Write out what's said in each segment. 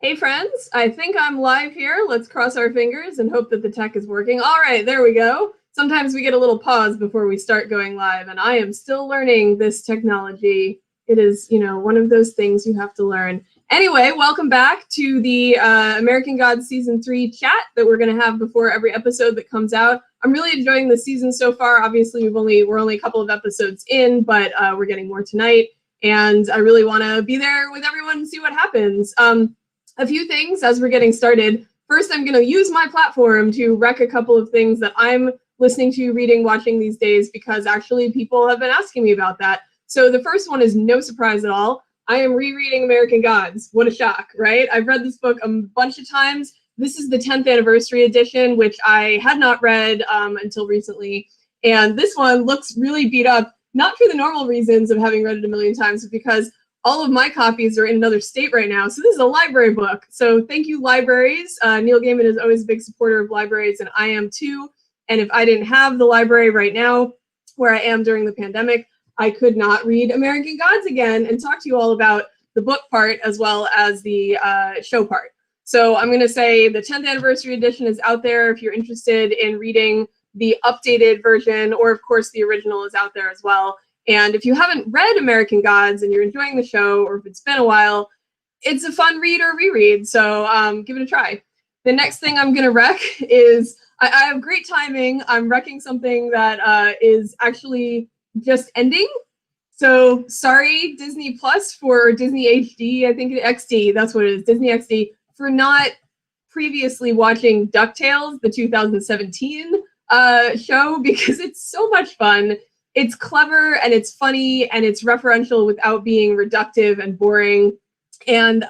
Hey friends, I think I'm live here. Let's cross our fingers and hope that the tech is working. All right, there we go. Sometimes we get a little pause before we start going live, and I am still learning this technology. It is, one of those things you have to learn. Anyway, welcome back to the American Gods Season 3 chat that we're going to have before every episode that comes out. I'm really enjoying the season so far. Obviously, we're only a couple of episodes in, but we're getting more tonight, and I really want to be there with everyone and see what happens. A few things as we're getting started. First, I'm going to use my platform to rec a couple of things that I'm listening to, reading, watching these days, because actually people have been asking me about that. So the first one is no surprise at all. I am rereading American Gods. What a shock, right? I've read this book a bunch of times. This is the 10th anniversary edition, which I had not read until recently. And this one looks really beat up, not for the normal reasons of having read it a million times, but because all of my copies are in another state right now. So this is a library book. So thank you, libraries. Neil Gaiman is always a big supporter of libraries, and I am too. And if I didn't have the library right now, where I am during the pandemic, I could not read American Gods again and talk to you all about the book part as well as the show part. So I'm going to say the 10th anniversary edition is out there if you're interested in reading the updated version, or of course the original is out there as well. And if you haven't read American Gods and you're enjoying the show, or if it's been a while, it's a fun read or reread, so give it a try. The next thing I'm going to rec is, I have great timing. I'm recking something that is actually just ending. So sorry, Disney Plus for Disney HD, I think XD, that's what it is, Disney XD, for not previously watching DuckTales, the 2017 show, because it's so much fun. It's clever and it's funny and it's referential without being reductive and boring. And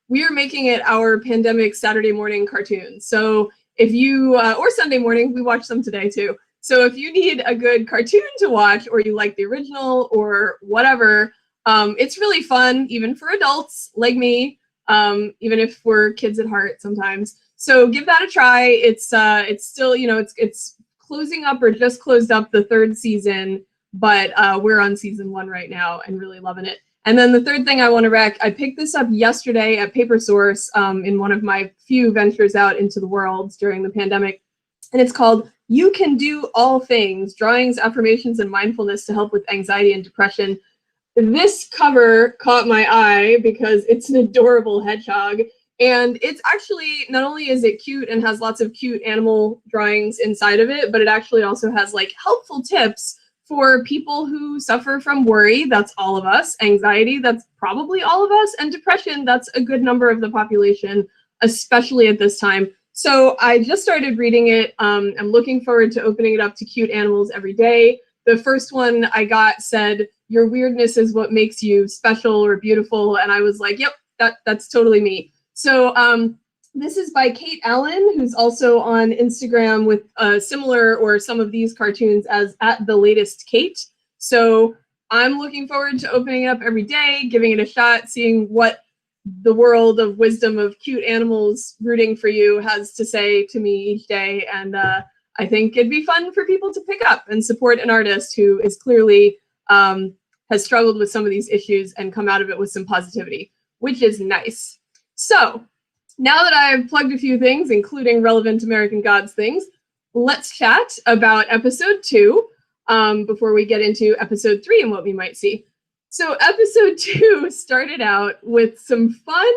we are making it our pandemic Saturday morning cartoon. So if you, or Sunday morning, we watched some today too. So if you need a good cartoon to watch, or you like the original or whatever, it's really fun, even for adults like me, even if we're kids at heart sometimes. So give that a try. It's still, it's closing up or just closed up the third season, but we're on season 1 right now and really loving it. And then the third thing I want to rec, I picked this up yesterday at Paper Source in one of my few ventures out into the world during the pandemic. And it's called You Can Do All Things, Drawings, Affirmations, and Mindfulness to Help with Anxiety and Depression. This cover caught my eye because it's an adorable hedgehog. And it's actually, not only is it cute and has lots of cute animal drawings inside of it, but it actually also has like helpful tips for people who suffer from worry, that's all of us, anxiety, that's probably all of us, and depression, that's a good number of the population, especially at this time. So I just started reading it. I'm looking forward to opening it up to cute animals every day. The first one I got said, your weirdness is what makes you special or beautiful. And I was like, yep, that's totally me. So this is by Kate Allen, who's also on Instagram with similar or some of these cartoons as @thelatestkate. So I'm looking forward to opening it up every day, giving it a shot, seeing what the world of wisdom of cute animals rooting for you has to say to me each day. And I think it'd be fun for people to pick up and support an artist who is clearly has struggled with some of these issues and come out of it with some positivity, which is nice. So now that I've plugged a few things, including relevant American Gods things, let's chat about episode 2 before we get into episode 3 and what we might see. So episode 2 started out with some fun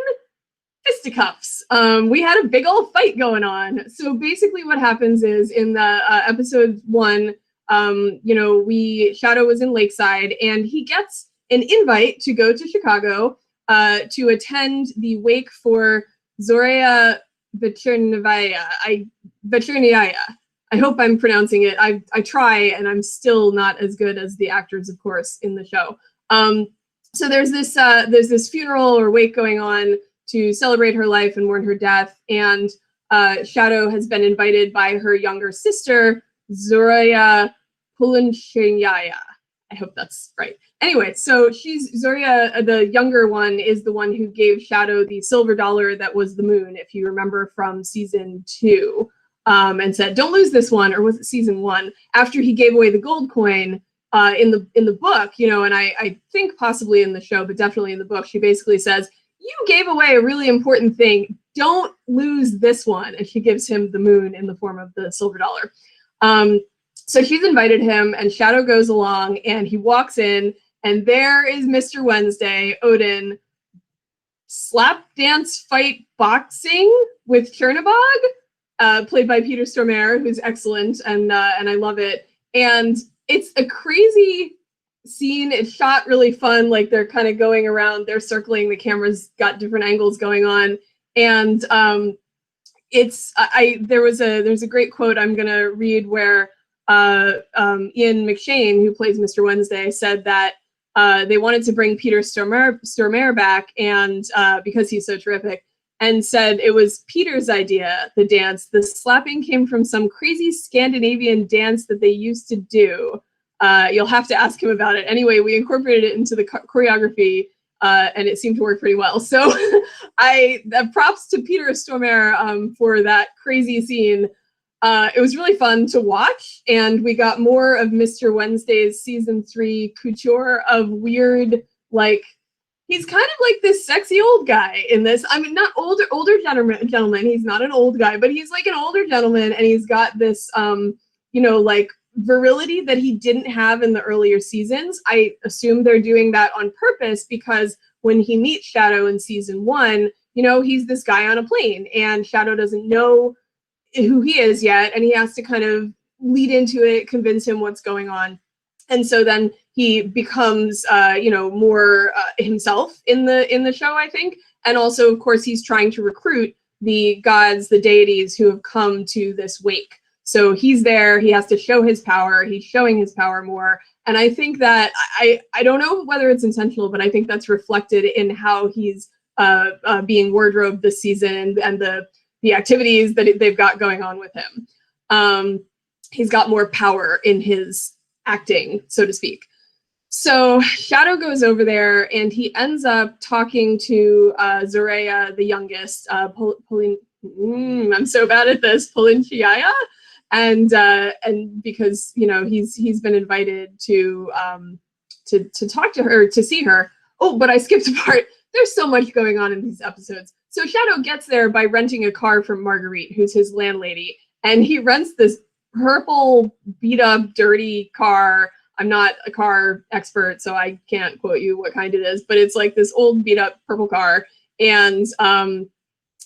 fisticuffs. We had a big old fight going on. So basically what happens is in the episode 1, Shadow was in Lakeside and he gets an invite to go to Chicago to attend the wake for Zoria Vechernaya. I hope I'm pronouncing it. I try, and I'm still not as good as the actors, of course, in the show. So there's this funeral or wake going on to celebrate her life and mourn her death, and Shadow has been invited by her younger sister, Zoria Pulinshinyaya. I hope that's right. Anyway, so Zoria, the younger one, is the one who gave Shadow the silver dollar that was the moon, if you remember from season 2, and said, don't lose this one, or was it season 1? After he gave away the gold coin in the book, and I think possibly in the show, but definitely in the book, she basically says, you gave away a really important thing. Don't lose this one. And she gives him the moon in the form of the silver dollar. So she's invited him, and Shadow goes along, and he walks in, and there is Mr. Wednesday, Odin, slap dance fight boxing with Chernabog, played by Peter Stormare, who's excellent, and I love it. And it's a crazy scene. It's shot really fun, like they're kind of going around, they're circling, the camera's got different angles going on, and there's a great quote I'm gonna read where Ian McShane, who plays Mr. Wednesday, said that they wanted to bring Peter Stormare back, and because he's so terrific, and said it was Peter's idea, the dance. The slapping came from some crazy Scandinavian dance that they used to do. You'll have to ask him about it. Anyway, we incorporated it into the choreography, and it seemed to work pretty well. So props to Peter Stormare for that crazy scene. It was really fun to watch, and we got more of Mr. Wednesday's season 3 couture of weird, like, he's kind of like this sexy old guy in this. I mean, not older gentleman. He's not an old guy, but he's like an older gentleman, and he's got this, like, virility that he didn't have in the earlier seasons. I assume they're doing that on purpose because when he meets Shadow in season 1, he's this guy on a plane, and Shadow doesn't know who he is yet, and he has to kind of lead into it, convince him what's going on. And so then he becomes more himself in the show, I think. And also, of course, he's trying to recruit the gods, the deities who have come to this wake. So he's there, he has to show his power, he's showing his power more. And I think that, I don't know whether it's intentional, but I think that's reflected in how he's being wardrobed this season and the activities that they've got going on with him. He's got more power in his acting, so to speak. So Shadow goes over there, and he ends up talking to Zoreya, the youngest, I'm so bad at this, Polinciaya. And because he's been invited to talk to her, to see her. Oh, but I skipped a part. There's so much going on in these episodes. So Shadow gets there by renting a car from Marguerite, who's his landlady, and he rents this purple, beat up, dirty car. I'm not a car expert, so I can't quote you what kind it is, but it's like this old, beat up purple car, and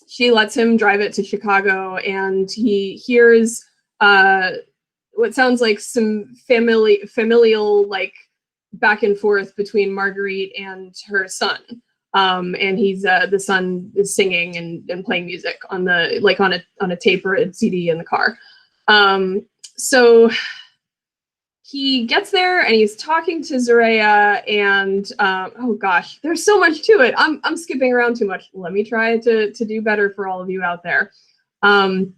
she lets him drive it to Chicago, and he hears what sounds like some familial like back and forth between Marguerite and her son. And he's the son is singing and playing music on a tape or a CD in the car. So he gets there and he's talking to Zoreya, and oh gosh, there's so much to it. I'm skipping around too much. Let me try to do better for all of you out there. And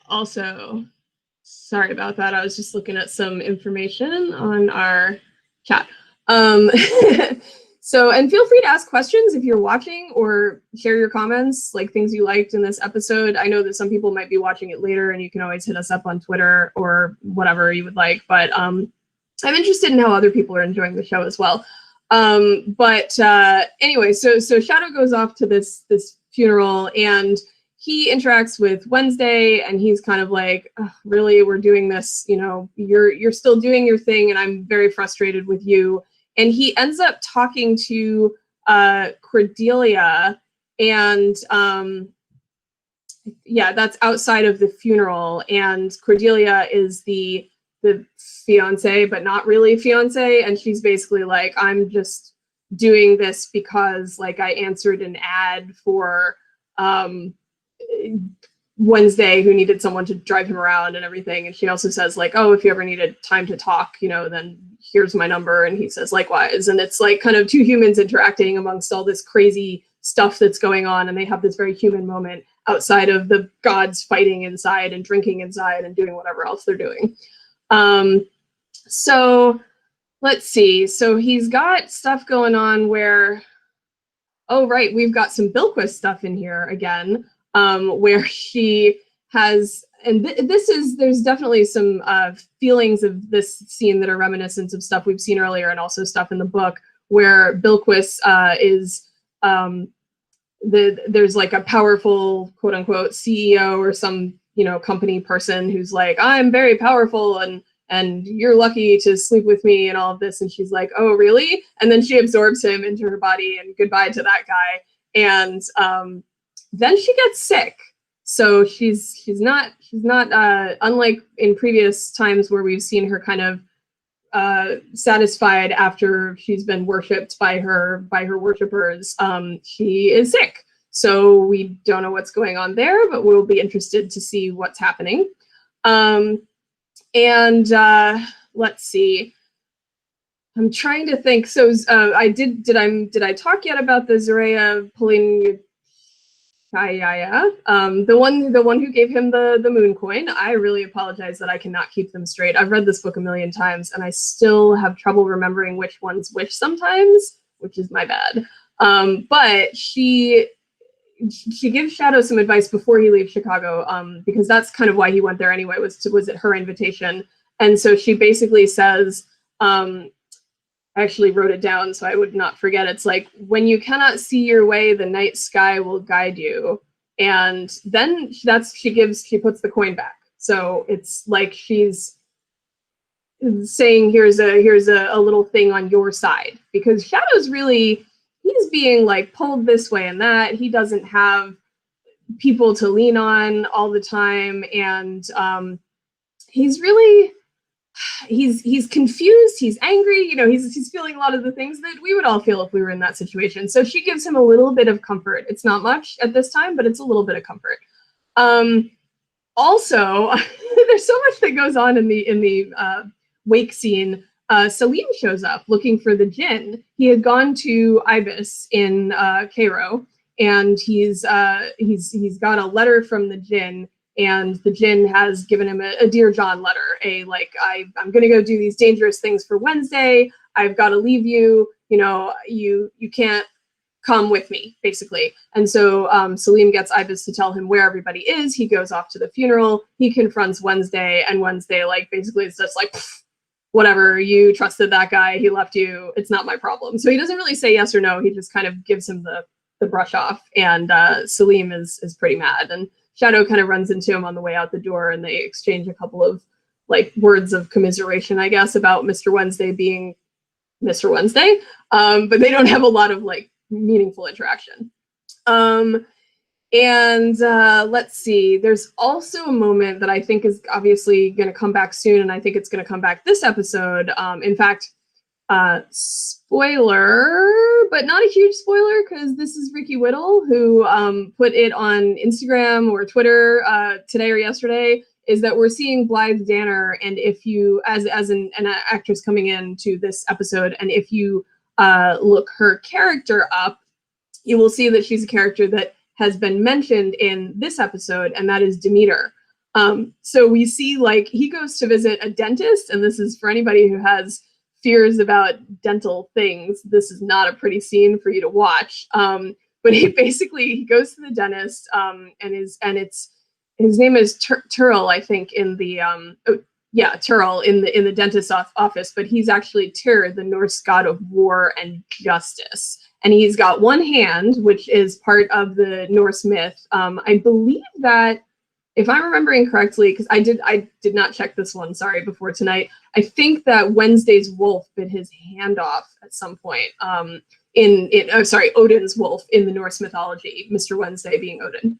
also, sorry about that. I was just looking at some information on our chat. So, and feel free to ask questions if you're watching, or share your comments, like things you liked in this episode. I know that some people might be watching it later, and you can always hit us up on Twitter or whatever you would like. But I'm interested in how other people are enjoying the show as well. Anyway, so Shadow goes off to this funeral, and he interacts with Wednesday, and he's kind of like, oh, really, we're doing this, you're still doing your thing, and I'm very frustrated with you. And he ends up talking to Cordelia, and that's outside of the funeral. And Cordelia is the fiance, but not really fiance. And she's basically like, I'm just doing this because like I answered an ad for Wednesday, who needed someone to drive him around and everything. And she also says like, oh, if you ever needed time to talk, then here's my number. And he says likewise. And it's like kind of two humans interacting amongst all this crazy stuff that's going on. And they have this very human moment outside of the gods fighting inside and drinking inside and doing whatever else they're doing. So let's see. So he's got stuff going on where, oh, right, we've got some Bilquist stuff in here again. Where she has, and there's definitely some feelings of this scene that are reminiscent of stuff we've seen earlier, and also stuff in the book where Bilquis is there's like a powerful quote unquote CEO or some company person who's like, I'm very powerful and you're lucky to sleep with me and all of this, and she's like, oh really? And then she absorbs him into her body, and goodbye to that guy. And then she gets sick. So she's not unlike in previous times where we've seen her kind of satisfied after she's been worshipped by her worshippers. She is sick, so we don't know what's going on there, but we'll be interested to see what's happening. Let's see. I'm trying to think. So did I talk yet about the Zaraya pulling? The one who gave him the moon coin. I really apologize that I cannot keep them straight. I've read this book a million times and I still have trouble remembering which one's which sometimes, which is my bad. But she gives Shadow some advice before he leaves Chicago, because that's kind of why he went there anyway, was at her invitation. And so she basically says, I actually wrote it down so I would not forget. It's like, when you cannot see your way, the night sky will guide you. And then she puts the coin back. So it's like she's saying, here's a little thing on your side, because Shadow's really, he's being like pulled this way and that. He doesn't have people to lean on all the time. And he's really, he's confused, he's angry, he's feeling a lot of the things that we would all feel if we were in that situation. So she gives him a little bit of comfort. It's not much at this time, but it's a little bit of comfort. Also, there's so much that goes on in the wake scene. Salim shows up looking for the Jinn. He had gone to Ibis in Cairo, and he's got a letter from the Jinn. And the Jinn has given him a Dear John letter, I'm going to go do these dangerous things for Wednesday. I've got to leave you. You can't come with me, basically. And so Salim gets Ibis to tell him where everybody is. He goes off to the funeral. He confronts Wednesday, and Wednesday, basically is just like, whatever, you trusted that guy. He left you. It's not my problem. So he doesn't really say yes or no. He just kind of gives him the brush off. And Salim is pretty mad. And Shadow kind of runs into him on the way out the door, and they exchange a couple of words of commiseration, I guess, about Mr. Wednesday being Mr. Wednesday. But they don't have a lot of meaningful interaction. Let's see. There's also a moment that I think is obviously going to come back soon, and I think it's going to come back this episode. In fact, spoiler, but not a huge spoiler, because this is Ricky Whittle who put it on Instagram or Twitter today or yesterday, is that we're seeing Blythe Danner, and if you, as an actress coming into this episode, and if you look her character up, you will see that she's a character that has been mentioned in this episode, and that is Demeter. So we see he goes to visit a dentist, and this is for anybody who has fears about dental things. This is not a pretty scene for you to watch. But he goes to the dentist, and his name is Turl, I think, in the Turl in the dentist's office, but he's actually Tyr, the Norse god of war and justice. And he's got one hand, which is part of the Norse myth. I believe that, if I'm remembering correctly, because I did not check this one, sorry, before tonight, I think that Wednesday's wolf bit his hand off at some point. Odin's wolf in the Norse mythology, Mr. Wednesday being Odin.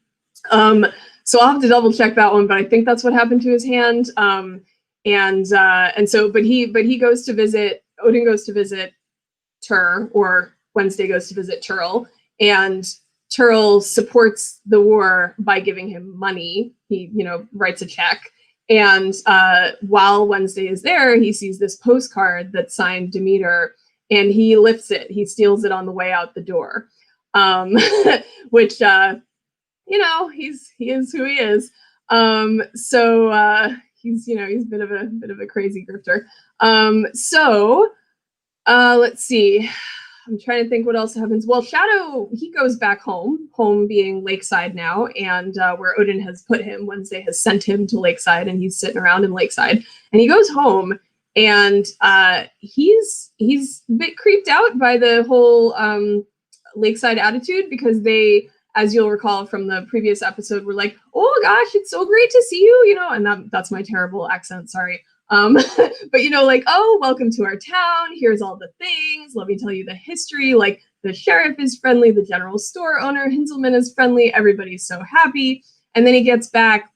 So I'll have to double check that one, but I think that's what happened to his hand. But he goes to visit, Odin goes to visit Tyr, or Wednesday goes to visit Turl, and Turl supports the war by giving him money. He, writes a check. And while Wednesday is there, he sees this postcard that's signed Demeter, and he lifts it. He steals it on the way out the door, which, he is who he is. He's a bit of a crazy grifter. Let's see. I'm trying to think what else happens. Well, Shadow, he goes back home being Lakeside now, and where Odin has put him. Wednesday has sent him to Lakeside, and he's sitting around in Lakeside. And he goes home, And he's a bit creeped out by the whole Lakeside attitude, because they, as you'll recall from the previous episode, were like, "Oh gosh, it's so great to see you," you know, and that's my terrible accent, sorry. But you know, like, "Oh, welcome to our town. Here's all the things. Let me tell you the history. Like, the sheriff is friendly, the general store owner, Hinzelman, is friendly. Everybody's so happy." And then he gets back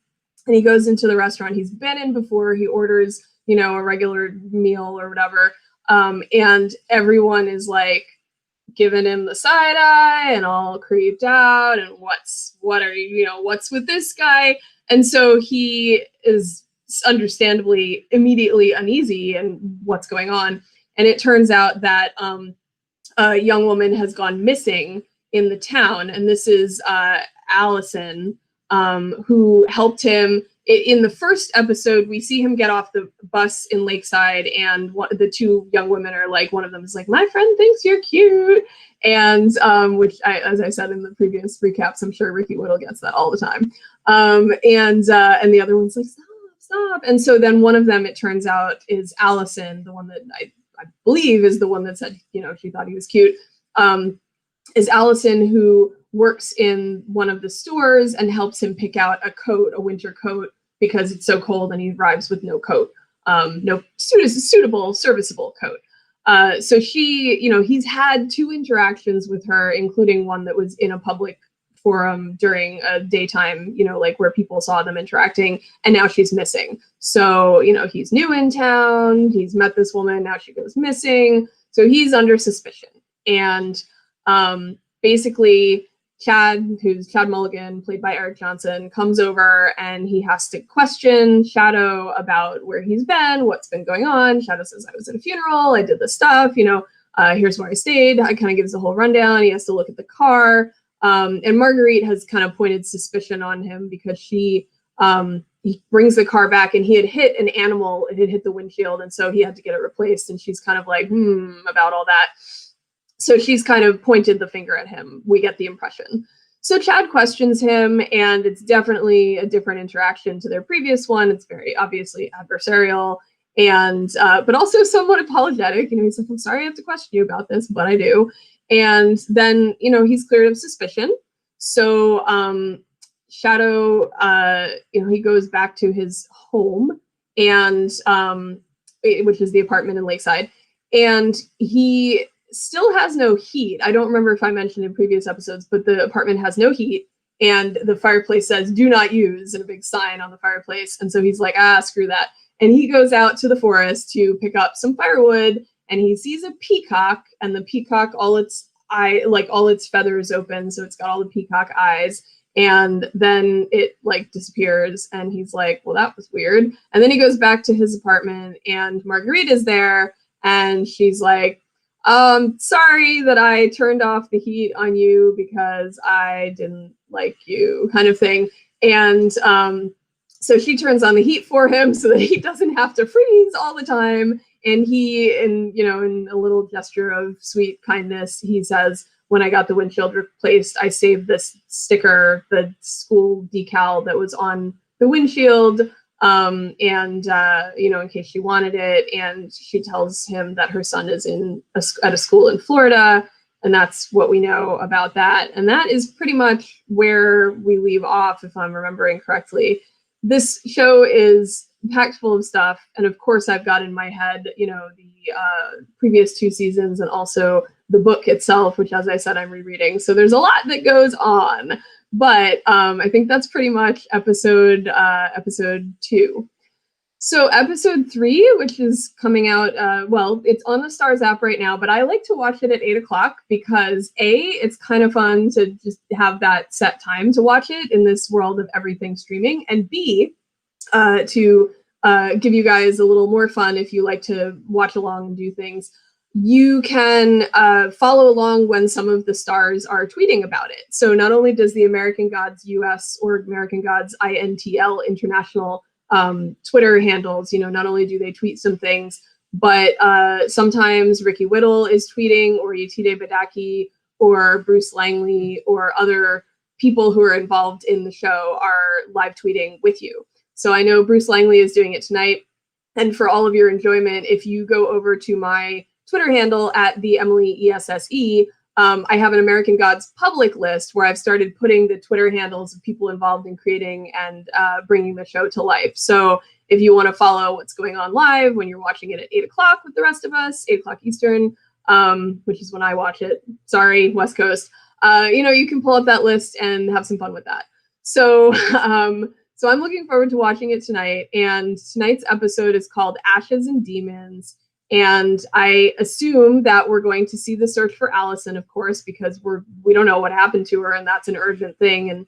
and he goes into the restaurant he's been in before. He orders, you know, a regular meal or whatever. And everyone is like giving him the side eye and all creeped out. And what are you, you know, what's with this guy? And so he is understandably immediately uneasy and what's going on. And it turns out that a young woman has gone missing in the town. And this is Allison, who helped him. In the first episode, we see him get off the bus in Lakeside, and the two young women are like, one of them is like, "My friend thinks you're cute," and which, as I said in the previous recaps, I'm sure Ricky Whittle gets that all the time. And the other one's like, "Stop!" And so then one of them, it turns out, is Allison, the one that I believe is the one that said, you know, she thought he was cute. Is Allison, who works in one of the stores and helps him pick out a coat, a winter coat, because it's so cold and he arrives with no coat, no suitable, serviceable coat. So she, you know, he's had 2 interactions with her, including one that was in a public forum during a daytime, you know, like where people saw them interacting, and now she's missing. So, you know, he's new in town, he's met this woman, now she goes missing. So he's under suspicion. And basically, who's Chad Mulligan, played by Eric Johnson, comes over and he has to question Shadow about where he's been, what's been going on. Shadow says, "I was at a funeral, I did this stuff, you know, here's where I stayed." I kind of gives the whole rundown. He has to look at the car. And Marguerite has kind of pointed suspicion on him because he brings the car back and he had hit an animal, it had hit the windshield, and so he had to get it replaced. And she's kind of like, about all that. So she's kind of pointed the finger at him, we get the impression. So Chad questions him, and it's definitely a different interaction to their previous one. It's very obviously adversarial, and but also somewhat apologetic. You know, he's like, "I'm sorry I have to question you about this, but I do." And then, you know, he's cleared of suspicion. So Shadow, you know, he goes back to his home, and which is the apartment in Lakeside, and he still has no heat. I don't remember if I mentioned in previous episodes, but the apartment has no heat, and the fireplace says "do not use" and a big sign on the fireplace. And so he's like, screw that. And he goes out to the forest to pick up some firewood, and he sees a peacock, and the peacock, all its feathers open, so it's got all the peacock eyes. And then it like disappears, and he's like, "Well, that was weird." And then he goes back to his apartment, and Marguerite is there, and she's like, "Sorry that I turned off the heat on you because I didn't like you," kind of thing. And so she turns on the heat for him so that he doesn't have to freeze all the time. And he, in a little gesture of sweet kindness, he says, "When I got the windshield replaced, I saved this sticker, the school decal that was on the windshield, in case she wanted it." And she tells him that her son is at a school in Florida, and that's what we know about that. And that is pretty much where we leave off, if I'm remembering correctly. This show is packed full of stuff, and of course I've got in my head, the previous 2 seasons, and also the book itself, which, as I said, I'm rereading. So there's a lot that goes on. But I think that's pretty much episode 2. So episode 3, which is coming out, it's on the Starz app right now, but I like to watch it at 8 o'clock because it's kind of fun to just have that set time to watch it in this world of everything streaming, and B, to give you guys a little more fun if you like to watch along and do things. You can follow along when some of the stars are tweeting about it. So not only does the American Gods US or American Gods INTL International Twitter handles, not only do they tweet some things, but sometimes Ricky Whittle is tweeting, or Yetide Badaki, or Bruce Langley, or other people who are involved in the show are live tweeting with you. So I know Bruce Langley is doing it tonight. And for all of your enjoyment, if you go over to my Twitter handle at the Emily ESSE, I have an American Gods public list where I've started putting the Twitter handles of people involved in creating and bringing the show to life. So if you want to follow what's going on live when you're watching it at 8 o'clock with the rest of us, 8 o'clock Eastern, which is when I watch it. Sorry, West Coast. You can pull up that list and have some fun with that. So, so I'm looking forward to watching it tonight. And tonight's episode is called Ashes and Demons. And I assume that we're going to see the search for Allison, of course, because we don't know what happened to her, and that's an urgent thing. And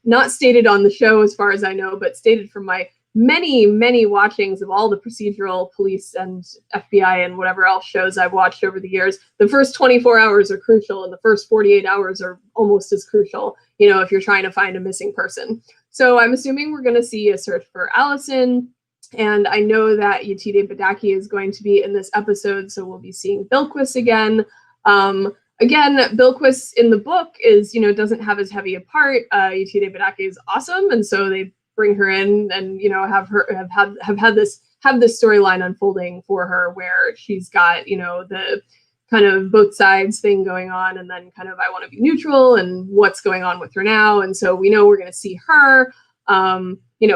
not stated on the show as far as I know, but stated from my many watchings of all the procedural police and FBI and whatever else shows I've watched over the years. The first 24 hours are crucial, and the first 48 hours are almost as crucial, if you're trying to find a missing person. So I'm assuming we're going to see a search for Allison. And I know that Yetide Badaki is going to be in this episode, so we'll be seeing Bilquis again. Again, Bilquis in the book is, doesn't have as heavy a part. Yetide Badaki is awesome, and so they bring her in and have this storyline unfolding for her where she's got the kind of both sides thing going on, and then kind of I want to be neutral and what's going on with her now. And so we know we're going to see her.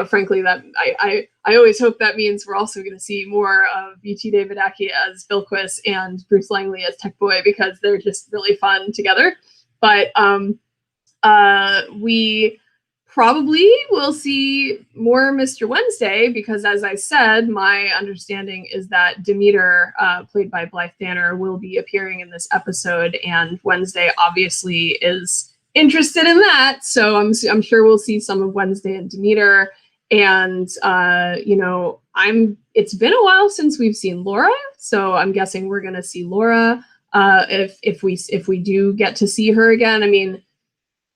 Frankly, that I always hope that means we're also going to see more of Yetide Badaki as Bilquis and Bruce Langley as Tech Boy, because they're just really fun together. But we probably will see more Mr. Wednesday, because as I said, my understanding is that Demeter, played by Blythe Danner, will be appearing in this episode, and Wednesday obviously is interested in that. So I'm sure we'll see some of Wednesday and Demeter. And it's been a while since we've seen Laura, so I'm guessing we're gonna see Laura if we do get to see her again. I mean,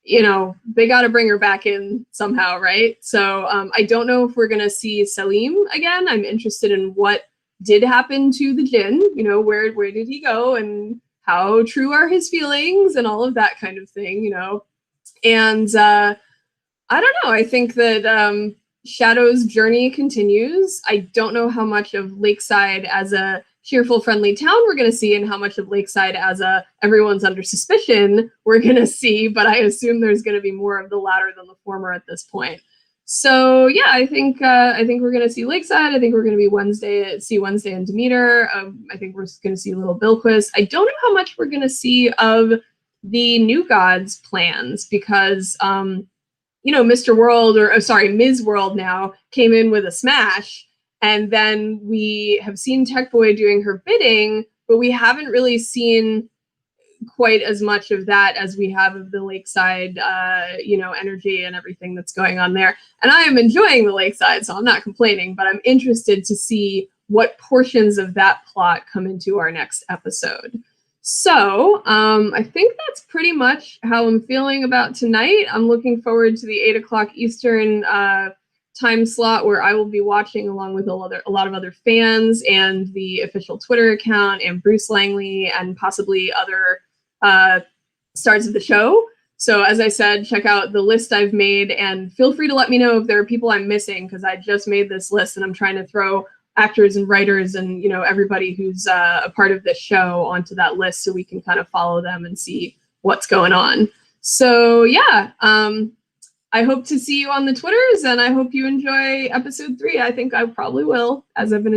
they got to bring her back in somehow, right? So I don't know if we're going to see Salim again. I'm interested in what did happen to the Jinn. Where did he go, and how true are his feelings, and all of that kind of thing, And I don't know. I think that Shadow's journey continues. I don't know how much of Lakeside as a cheerful, friendly town we're going to see, and how much of Lakeside as a everyone's under suspicion we're going to see, but I assume there's going to be more of the latter than the former at this point. So yeah, I think we're going to see Lakeside. I think we're going to see Wednesday and Demeter. I think we're going to see little Bilquis. I don't know how much we're going to see of the New Gods plans, because Ms. World now came in with a smash. And then we have seen Tech Boy doing her bidding, but we haven't really seen quite as much of that as we have of the Lakeside, energy and everything that's going on there. And I am enjoying the Lakeside, so I'm not complaining, but I'm interested to see what portions of that plot come into our next episode. So I think that's pretty much how I'm feeling about tonight. I'm looking forward to the 8 o'clock Eastern time slot, where I will be watching along with a lot of other fans and the official Twitter account and Bruce Langley and possibly other stars of the show. So as I said, check out the list I've made, and feel free to let me know if there are people I'm missing, because I just made this list and I'm trying to throw actors and writers and everybody who's a part of this show onto that list so we can kind of follow them and see what's going on. So yeah, I hope to see you on the Twitters, and I hope you enjoy episode 3. I think I probably will, as I've been